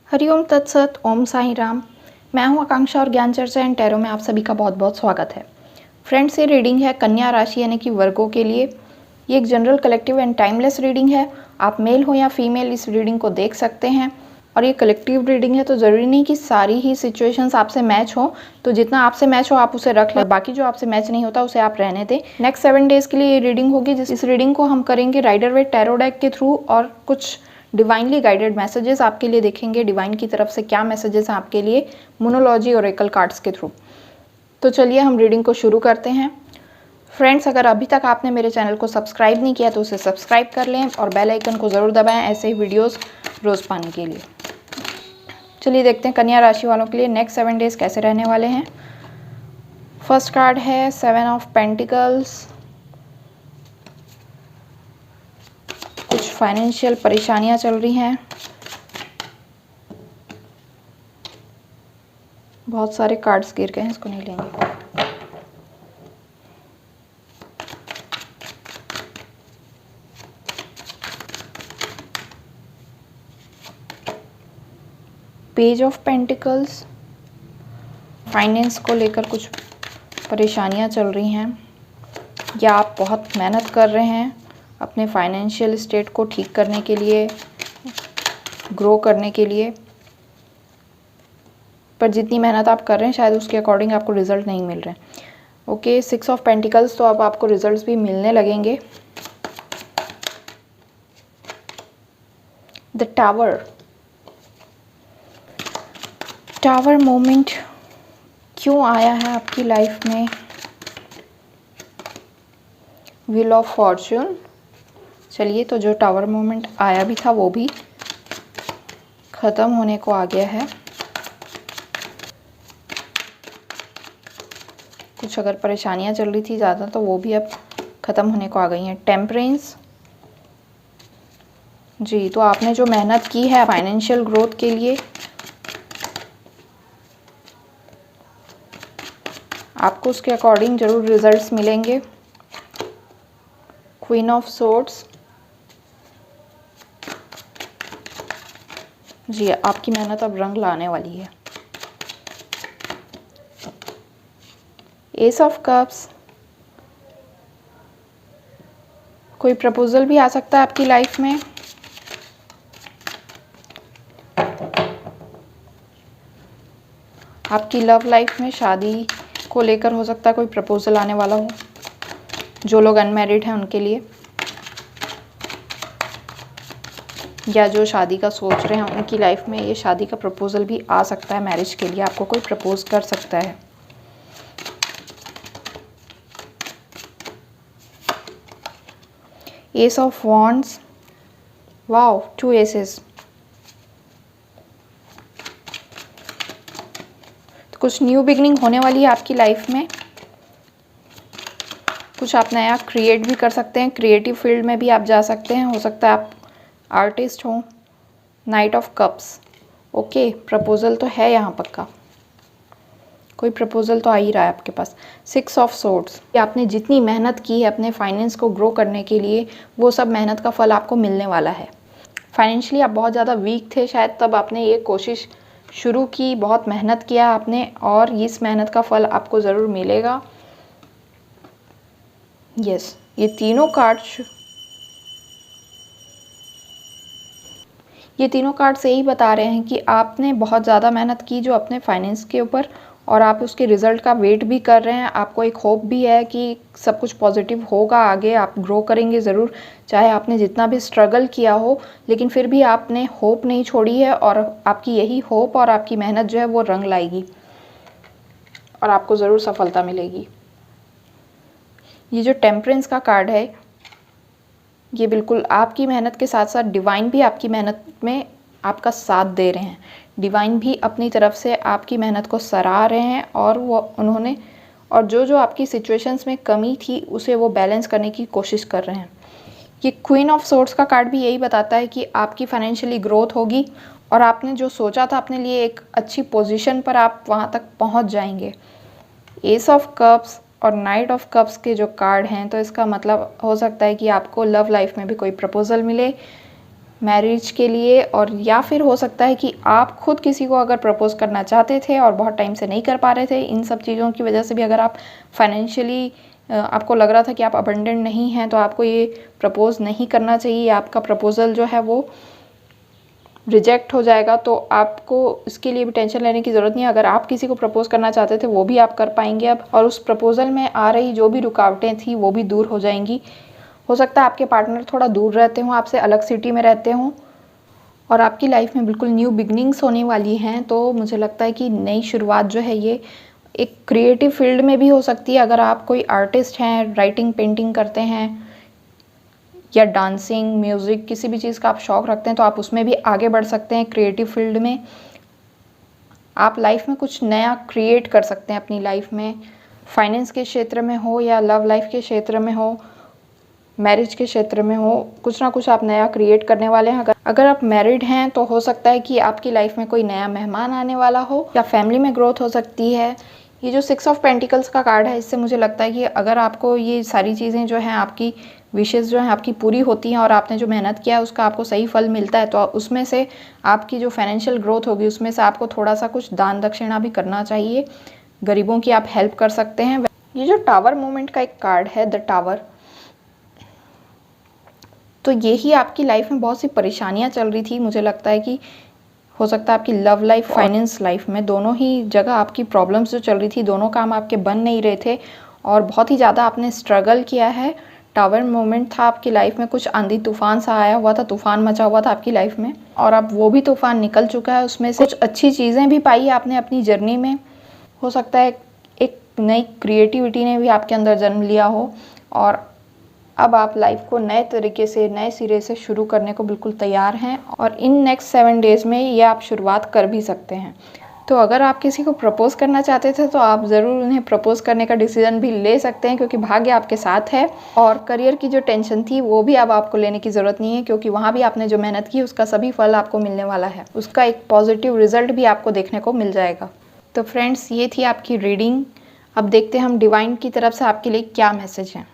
हरिओम तत्सत। ओम साईं राम। मैं हूं आकांक्षा और ज्ञान चर्चा एंड टैरो में आप सभी का बहुत बहुत स्वागत है। फ्रेंड्स, ये रीडिंग है कन्या राशि यानी कि वर्गों के लिए। ये एक general collective and timeless reading है। आप मेल हो या फीमेल इस रीडिंग को देख सकते हैं। और ये कलेक्टिव रीडिंग है तो ज़रूरी नहीं कि सारी ही सिचुएशंस आपसे मैच हो, तो जितना आपसे मैच हो आप उसे रख लें, बाकी जो आपसे मैच नहीं होता उसे आप रहने दें। नेक्स्ट 7 डेज़ के लिए ये रीडिंग होगी। इस रीडिंग को हम करेंगे राइडर वेट टैरो डेक के थ्रू और कुछ डिवाइनली गाइडेड मैसेजेस आपके लिए देखेंगे। डिवाइन की तरफ से क्या मैसेजेस हैं आपके लिए मोनोलॉजी और ओरेकल कार्ड्स के थ्रू। तो चलिए हम रीडिंग को शुरू करते हैं। फ्रेंड्स, अगर अभी तक आपने मेरे चैनल को सब्सक्राइब नहीं किया तो उसे सब्सक्राइब कर लें और बेल आइकन को ज़रूर दबाएं ऐसे ही वीडियोस रोज़ पाने के लिए। चलिए देखते हैं कन्या राशि वालों के लिए नेक्स्ट 7 डेज़ कैसे रहने वाले हैं। फर्स्ट कार्ड है 7 ऑफ पेंटिकल्स। कुछ फाइनेंशियल परेशानियां चल रही हैं। बहुत सारे कार्ड्स गिर गए हैं, इसको नहीं लेंगे। Page of pentacles. फाइनेंस को लेकर कुछ परेशानियां चल रही हैं या आप बहुत मेहनत कर रहे हैं अपने फाइनेंशियल स्टेट को ठीक करने के लिए, ग्रो करने के लिए, पर जितनी मेहनत आप कर रहे हैं शायद उसके अकॉर्डिंग आपको रिजल्ट नहीं मिल रहे हैं। ओके, 6 ऑफ पेंटिकल्स, तो अब आपको रिजल्ट्स भी मिलने लगेंगे। द टावर मोमेंट क्यों आया है आपकी लाइफ में? Wheel of Fortune. चलिए, तो जो टावर मोमेंट आया भी था वो भी ख़त्म होने को आ गया है। कुछ अगर परेशानियां चल रही थी ज़्यादा तो वो भी अब ख़त्म होने को आ गई हैं। टेम्परेंस। जी, तो आपने जो मेहनत की है फाइनेंशियल ग्रोथ के लिए, आपको उसके अकॉर्डिंग ज़रूर रिजल्ट्स मिलेंगे। Queen of swords. जी, आपकी मेहनत अब रंग लाने वाली है। Ace of cups. कोई प्रपोजल भी आ सकता है आपकी लाइफ में। आपकी लव लाइफ में शादी को लेकर हो सकता है कोई प्रपोजल आने वाला हो। जो लोग अनमैरिड हैं उनके लिए, या जो शादी का सोच रहे हैं उनकी लाइफ में ये शादी का प्रपोजल भी आ सकता है। मैरिज के लिए आपको कोई प्रपोज कर सकता है। Ace of wands. Wow, 2 aces. तो कुछ न्यू बिगनिंग होने वाली है आपकी लाइफ में। कुछ आप नया क्रिएट भी कर सकते हैं। क्रिएटिव फील्ड में भी आप जा सकते हैं। हो सकता है आप आर्टिस्ट हो। Night of cups. Okay, proposal तो है यहाँ पक्का, कोई प्रपोजल तो आ ही रहा है आपके पास। 6 ऑफ सोर्ड्स। आपने जितनी मेहनत की है अपने फाइनेंस को ग्रो करने के लिए, वो सब मेहनत का फल आपको मिलने वाला है। फाइनेंशियली आप बहुत ज़्यादा वीक थे शायद, तब आपने ये कोशिश शुरू की, बहुत मेहनत किया आपने, और इस मेहनत का फल आपको ज़रूर मिलेगा। यस, ये तीनों कार्ड्स यही बता रहे हैं कि आपने बहुत ज़्यादा मेहनत की जो अपने फाइनेंस के ऊपर, और आप उसके रिज़ल्ट का वेट भी कर रहे हैं। आपको एक होप भी है कि सब कुछ पॉजिटिव होगा, आगे आप ग्रो करेंगे ज़रूर। चाहे आपने जितना भी स्ट्रगल किया हो, लेकिन फिर भी आपने होप नहीं छोड़ी है, और आपकी यही होप और आपकी मेहनत जो है वो रंग लाएगी और आपको ज़रूर सफलता मिलेगी। ये जो टेम्परेंस का कार्ड है, ये बिल्कुल आपकी मेहनत के साथ साथ डिवाइन भी आपकी मेहनत में आपका साथ दे रहे हैं। डिवाइन भी अपनी तरफ से आपकी मेहनत को सराह रहे हैं, और और जो आपकी सिचुएशंस में कमी थी उसे वो बैलेंस करने की कोशिश कर रहे हैं। ये क्वीन ऑफ सोर्ड्स का कार्ड भी यही बताता है कि आपकी फाइनेंशियली ग्रोथ होगी, और आपने जो सोचा था अपने लिए एक अच्छी पोजीशन पर आप वहाँ तक पहुँच जाएंगे। एस ऑफ कप्स और नाइट ऑफ कप्स के जो कार्ड हैं, तो इसका मतलब हो सकता है कि आपको लव लाइफ में भी कोई प्रपोजल मिले, मैरिज के लिए, और या फिर हो सकता है कि आप खुद किसी को अगर प्रपोज़ करना चाहते थे और बहुत टाइम से नहीं कर पा रहे थे, इन सब चीज़ों की वजह से भी अगर आप फाइनेंशियली आपको लग रहा था कि आप अबंडेंट नहीं हैं, तो आपको ये प्रपोज़ नहीं करना चाहिए। आपका प्रपोज़ल जो है वो रिजेक्ट हो जाएगा, तो आपको इसके लिए भी टेंशन लेने की ज़रूरत नहीं है। अगर आप किसी को प्रपोज़ करना चाहते थे वो भी आप कर पाएंगे अब, और उस प्रपोज़ल में आ रही जो भी रुकावटें थी वो भी दूर हो जाएंगी। हो सकता है आपके पार्टनर थोड़ा दूर रहते हों, आपसे अलग सिटी में रहते हों, और आपकी लाइफ में बिल्कुल न्यू बिगनिंग्स होने वाली हैं। तो मुझे लगता है कि नई शुरुआत जो है ये एक क्रिएटिव फील्ड में भी हो सकती है। अगर आप कोई आर्टिस्ट हैं, राइटिंग पेंटिंग करते हैं, या डांसिंग, म्यूज़िक, किसी भी चीज़ का आप शौक़ रखते हैं, तो आप उसमें भी आगे बढ़ सकते हैं। क्रिएटिव फील्ड में आप लाइफ में कुछ नया क्रिएट कर सकते हैं अपनी लाइफ में, फाइनेंस के क्षेत्र में हो या लव लाइफ के क्षेत्र में हो, मैरिज के क्षेत्र में हो, कुछ ना कुछ आप नया क्रिएट करने वाले हैं। अगर आप मैरिड हैं तो हो सकता है कि आपकी लाइफ में कोई नया मेहमान आने वाला हो, या फैमिली में ग्रोथ हो सकती है। ये जो 6 ऑफ पेंटिकल्स का कार्ड है, इससे मुझे लगता है कि अगर आपको ये सारी चीज़ें जो हैं, आपकी विशेज़ जो हैं आपकी पूरी होती हैं और आपने जो मेहनत किया है उसका आपको सही फल मिलता है, तो उसमें से आपकी जो फाइनेंशियल ग्रोथ होगी उसमें से आपको थोड़ा सा कुछ दान दक्षिणा भी करना चाहिए। गरीबों की आप हेल्प कर सकते हैं। ये जो टावर मूवमेंट का एक कार्ड है, द टावर, तो यही आपकी लाइफ में बहुत सी परेशानियां चल रही थी। मुझे लगता है कि हो सकता है आपकी लव लाइफ, फाइनेंस लाइफ में, दोनों ही जगह आपकी प्रॉब्लम्स जो चल रही थी, दोनों काम आपके बन नहीं रहे थे और बहुत ही ज़्यादा आपने स्ट्रगल किया है। टावर मोमेंट था आपकी लाइफ में, कुछ आंधी तूफान सा आया हुआ था, तूफान मचा हुआ था आपकी लाइफ में, और अब वो भी तूफान निकल चुका है। उसमें से कुछ अच्छी चीज़ें भी पाई आपने अपनी जर्नी में। हो सकता है एक नई क्रिएटिविटी ने भी आपके अंदर जन्म लिया हो, और अब आप लाइफ को नए तरीके से, नए सिरे से शुरू करने को बिल्कुल तैयार हैं, और इन नेक्स्ट 7 डेज़ में ये आप शुरुआत कर भी सकते हैं। तो अगर आप किसी को प्रपोज़ करना चाहते थे तो आप ज़रूर उन्हें प्रपोज़ करने का डिसीजन भी ले सकते हैं, क्योंकि भाग्य आपके साथ है। और करियर की जो टेंशन थी वो भी अब आपको लेने की ज़रूरत नहीं है, क्योंकि वहाँ भी आपने जो मेहनत की उसका सभी फल आपको मिलने वाला है, उसका एक पॉजिटिव रिजल्ट भी आपको देखने को मिल जाएगा। तो फ्रेंड्स, ये थी आपकी रीडिंग। अब देखते हैं हम डिवाइन की तरफ से आपके लिए क्या मैसेज हैं।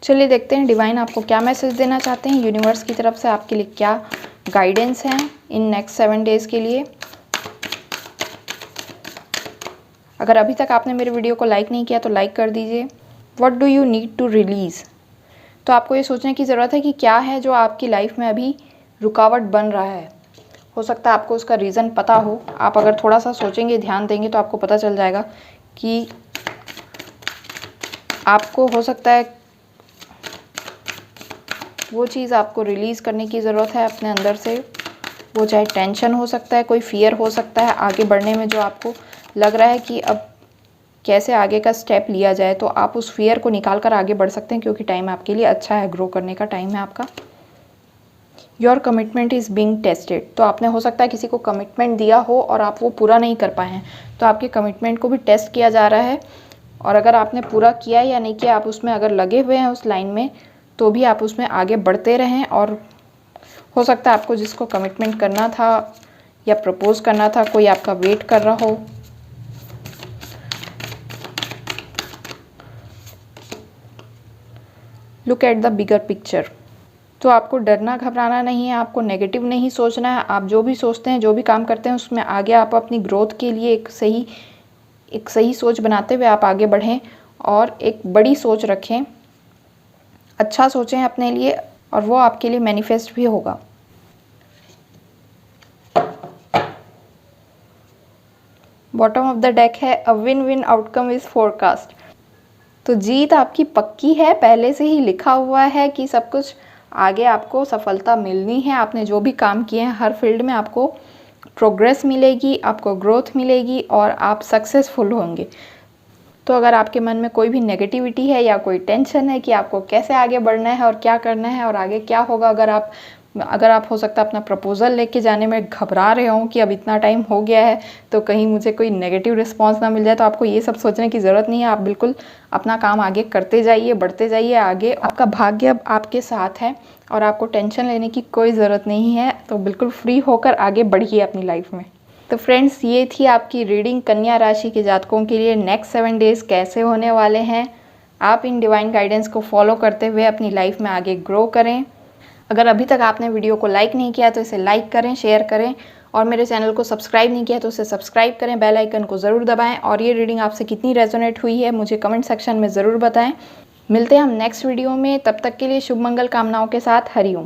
चलिए देखते हैं डिवाइन आपको क्या मैसेज देना चाहते हैं, यूनिवर्स की तरफ से आपके लिए क्या गाइडेंस हैं इन नेक्स्ट 7 डेज़ के लिए। अगर अभी तक आपने मेरे वीडियो को लाइक नहीं किया तो लाइक कर दीजिए। What do you need to release, तो आपको ये सोचने की ज़रूरत है कि क्या है जो आपकी लाइफ में अभी रुकावट बन रहा है। हो सकता है आपको उसका रीज़न पता हो। आप अगर थोड़ा सा सोचेंगे, ध्यान देंगे, तो आपको पता चल जाएगा कि आपको हो सकता है वो चीज़ आपको रिलीज़ करने की ज़रूरत है अपने अंदर से। वो चाहे टेंशन हो सकता है, कोई फियर हो सकता है आगे बढ़ने में, जो आपको लग रहा है कि अब कैसे आगे का स्टेप लिया जाए, तो आप उस फियर को निकाल कर आगे बढ़ सकते हैं, क्योंकि टाइम आपके लिए अच्छा है, ग्रो करने का टाइम है आपका। Your commitment is being tested, तो आपने हो सकता है किसी को कमिटमेंट दिया हो और आप वो पूरा नहीं कर पाए हैं, तो आपके कमिटमेंट को भी टेस्ट किया जा रहा है। और अगर आपने पूरा किया या नहीं किया, आप उसमें अगर लगे हुए हैं उस लाइन में, तो भी आप उसमें आगे बढ़ते रहें। और हो सकता है आपको जिसको कमिटमेंट करना था या प्रपोज़ करना था, कोई आपका वेट कर रहा हो। Look at the bigger picture, तो आपको डरना घबराना नहीं है, आपको नेगेटिव नहीं सोचना है। आप जो भी सोचते हैं, जो भी काम करते हैं, उसमें आगे आप अपनी ग्रोथ के लिए एक सही सोच बनाते हुए आप आगे बढ़ें, और एक बड़ी सोच रखें, अच्छा सोचें अपने लिए, और वो आपके लिए मैनिफेस्ट भी होगा। बॉटम ऑफ द डेक है a win win outcome is forecast, तो जीत आपकी पक्की है, पहले से ही लिखा हुआ है कि सब कुछ आगे आपको सफलता मिलनी है। आपने जो भी काम किए हैं हर फील्ड में आपको प्रोग्रेस मिलेगी, आपको ग्रोथ मिलेगी, और आप सक्सेसफुल होंगे। तो अगर आपके मन में कोई भी नेगेटिविटी है या कोई टेंशन है कि आपको कैसे आगे बढ़ना है और क्या करना है और आगे क्या होगा, अगर आप हो सकता है अपना प्रपोज़ल लेके जाने में घबरा रहे हो कि अब इतना टाइम हो गया है तो कहीं मुझे कोई नेगेटिव रिस्पांस ना मिल जाए, तो आपको ये सब सोचने की ज़रूरत नहीं है। आप बिल्कुल अपना काम आगे करते जाइए, बढ़ते जाइए आगे। आपका भाग्य अब आपके साथ है और आपको टेंशन लेने की कोई ज़रूरत नहीं है। तो बिल्कुल फ्री होकर आगे बढ़िए अपनी लाइफ में। तो फ्रेंड्स, ये थी आपकी रीडिंग कन्या राशि के जातकों के लिए नेक्स्ट 7 डेज़ कैसे होने वाले हैं। आप इन डिवाइन गाइडेंस को फॉलो करते हुए अपनी लाइफ में आगे ग्रो करें। अगर अभी तक आपने वीडियो को लाइक नहीं किया तो इसे लाइक करें, शेयर करें और मेरे चैनल को सब्सक्राइब नहीं किया तो उसे सब्सक्राइब करें, बेल आइकन को ज़रूर दबाएं और ये रीडिंग आपसे कितनी रेजोनेट हुई है मुझे कमेंट सेक्शन में ज़रूर बताएं। मिलते हैं हम नेक्स्ट वीडियो में, तब तक के लिए शुभ मंगल कामनाओं के साथ। हरि ओम।